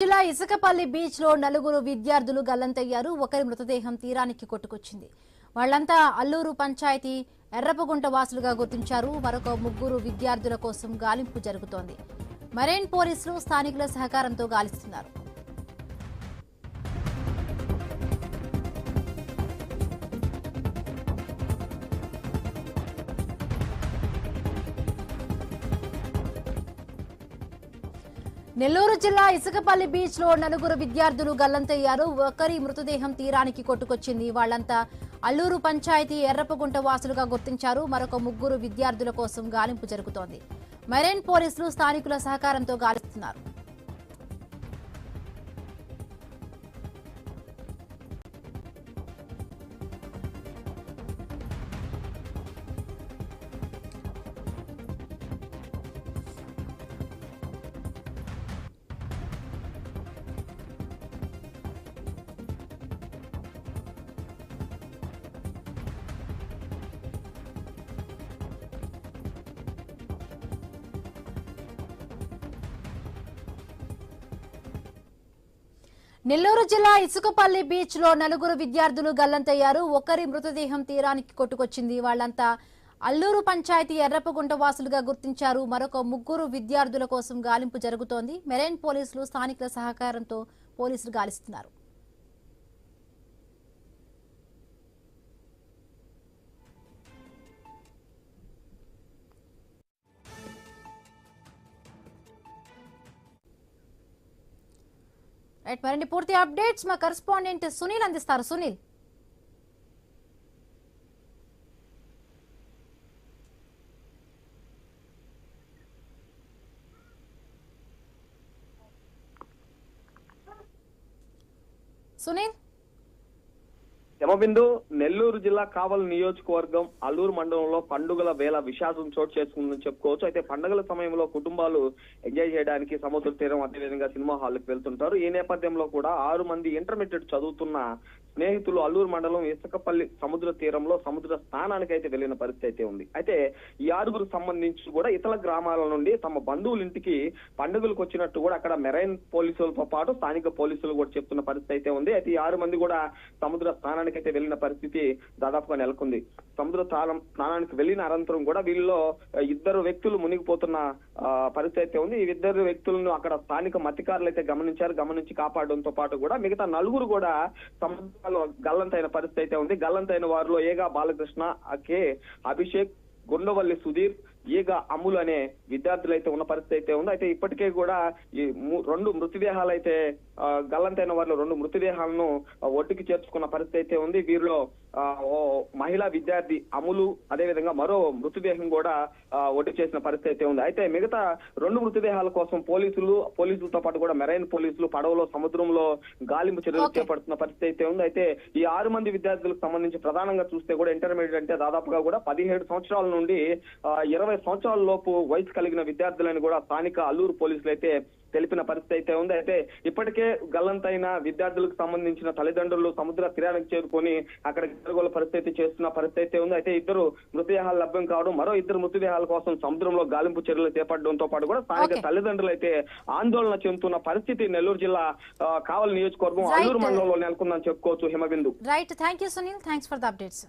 జిల్లా ఇసుకపల్లి బీచ్ లో నలుగురు విద్యార్థులు గల్లంతయ్యారు. ఒకరి మృతదేహం తీరానికి కొట్టుకొచ్చింది. వాళ్లంతా అల్లూరు పంచాయతీ ఎర్రపగుంట వాసులుగా గుర్తించారు. మరొక ముగ్గురు విద్యార్థుల కోసం గాలింపు జరుగుతోంది. మరైన్ పోలీసులు స్థానికుల సహకారంతో గాలిస్తున్నారు. నెల్లూరు జిల్లా ఇసుకపల్లి బీచ్ లో నలుగురు విద్యార్థులు గల్లంతయ్యారు. ఒకరి మృతదేహం తీరానికి కొట్టుకొచ్చింది. వాళ్లంతా అల్లూరు పంచాయతీ ఎర్రపగుంట వాసులుగా గుర్తించారు. మరొక ముగ్గురు విద్యార్థుల కోసం గాలింపు జరుగుతోంది. మెరైన్ పోలీసులు స్థానికుల సహకారంతో గాలిస్తున్నారు. నెల్లూరు జిల్లా ఇసుకపల్లి బీచ్ లో నలుగురు విద్యార్థులు గల్లంతయ్యారు. ఒకరి మృతదేహం తీరానికి కొట్టుకొచ్చింది. వాళ్లంతా అల్లూరు పంచాయతీ ఎర్రపగుంట వాసులుగా గుర్తించారు. మరొక ముగ్గురు విద్యార్థుల కోసం గాలింపు జరుగుతోంది. మెరైన్ పోలీసులు స్థానికుల సహకారంతో పోలీసులు గాలిస్తున్నారు. మరిన్ని పూర్తి అప్డేట్స్ మా కరెస్పాండెంట్ సునీల్ అందిస్తారు. సునీల్, సునీల్ యమబిందు నెల్లూరు జిల్లా కావలి నియోజకవర్గం అల్లూరు మండలంలో పండుగల వేళ విషాదం చోటు చేసుకుందని చెప్పుకోవచ్చు. అయితే పండుగల సమయంలో కుటుంబాలు ఎంజాయ్ చేయడానికి సముద్ర తీరం అదేవిధంగా సినిమా హాల్కి వెళ్తుంటారు. ఈ నేపథ్యంలో కూడా 6 మంది ఇంటర్మీడియట్ చదువుతున్న స్నేహితులు అల్లూరు మండలం ఇసుకపల్లి సముద్ర తీరంలో సముద్ర స్నానానికి అయితే వెళ్లిన పరిస్థితి అయితే ఉంది. అయితే ఈ 6గురు సంబంధించి కూడా ఇతర గ్రామాల నుండి తమ బంధువుల ఇంటికి పండుగలకు వచ్చినట్టు కూడా అక్కడ మెరైన్ పోలీసులతో పాటు స్థానిక పోలీసులు కూడా చెప్తున్న పరిస్థితి అయితే ఉంది. అయితే ఈ 6 మంది కూడా సముద్ర స్నానానికి అయితే వెళ్లిన పరిస్థితి దాదాపుగా నెలకొంది. సముద్ర స్నానానికి వెళ్లిన అనంతరం కూడా వీళ్ళలో 2 వ్యక్తులు మునిగిపోతున్న పరిస్థితి అయితే ఉంది. ఈ 2 వ్యక్తులను అక్కడ స్థానిక మత్స్యకారులు అయితే గమనించి కాపాడడంతో పాటు కూడా మిగతా 4 కూడా సముద్రంలో గల్లంతైన పరిస్థితి అయితే ఉంది. గల్లంతైన వారిలో ఏగా బాలకృష్ణ, కే అభిషేక్, గుండవల్లి సుధీర్, ఈగ అమ్ములు అనే విద్యార్థులు అయితే ఉన్న పరిస్థితి అయితే ఉంది. అయితే ఇప్పటికే కూడా ఈ 2 మృతదేహాలు అయితే గల్లంతైన వారిలో 2 మృతదేహాలను ఒడ్డుకి చేర్చుకున్న పరిస్థితి అయితే ఉంది. వీరిలో ఓ మహిళా విద్యార్థి అమ్ములు అదేవిధంగా మరో మృతదేహం కూడా ఒడ్డు చేసిన పరిస్థితి అయితే ఉంది. అయితే మిగతా 2 మృతదేహాల కోసం పోలీసులతో పాటు కూడా మెరైన్ పోలీసులు పడవలో సముద్రంలో గాలింపు చర్యలు చేపడుతున్న పరిస్థితి అయితే ఉంది. అయితే ఈ 6 మంది విద్యార్థులకు సంబంధించి ప్రధానంగా చూస్తే కూడా ఇంటర్మీడియట్ అంటే దాదాపుగా కూడా 17 సంవత్సరాల నుండి 20 సంవత్సరాల లోపు వయసు కలిగిన విద్యార్థులని కూడా స్థానిక అల్లూరు పోలీసులు అయితే తెలిపిన పరిస్థితి అయితే ఉంది. అయితే ఇప్పటికే గల్లంతైన విద్యార్థులకు సంబంధించిన తల్లిదండ్రులు సముద్ర తీరానికి చేరుకొని అక్కడ గందరగోళ పరిస్థితి చేస్తున్న పరిస్థితి అయితే ఉంది. అయితే 2 మృతదేహాలు లభ్యం కావడం, మరో 2 మృతదేహాల కోసం సముద్రంలో గాలింపు చర్యలు చేపట్టడంతో పాటు కూడా స్థానిక తల్లిదండ్రులు అయితే ఆందోళన చెందుతున్న పరిస్థితి నెల్లూరు జిల్లా కావలి నియోజకవర్గం అల్లూరు మండలంలో నెలకొందని చెప్పుకోవచ్చు. Himabindu. Right, thank you Sunil, thanks for the updates.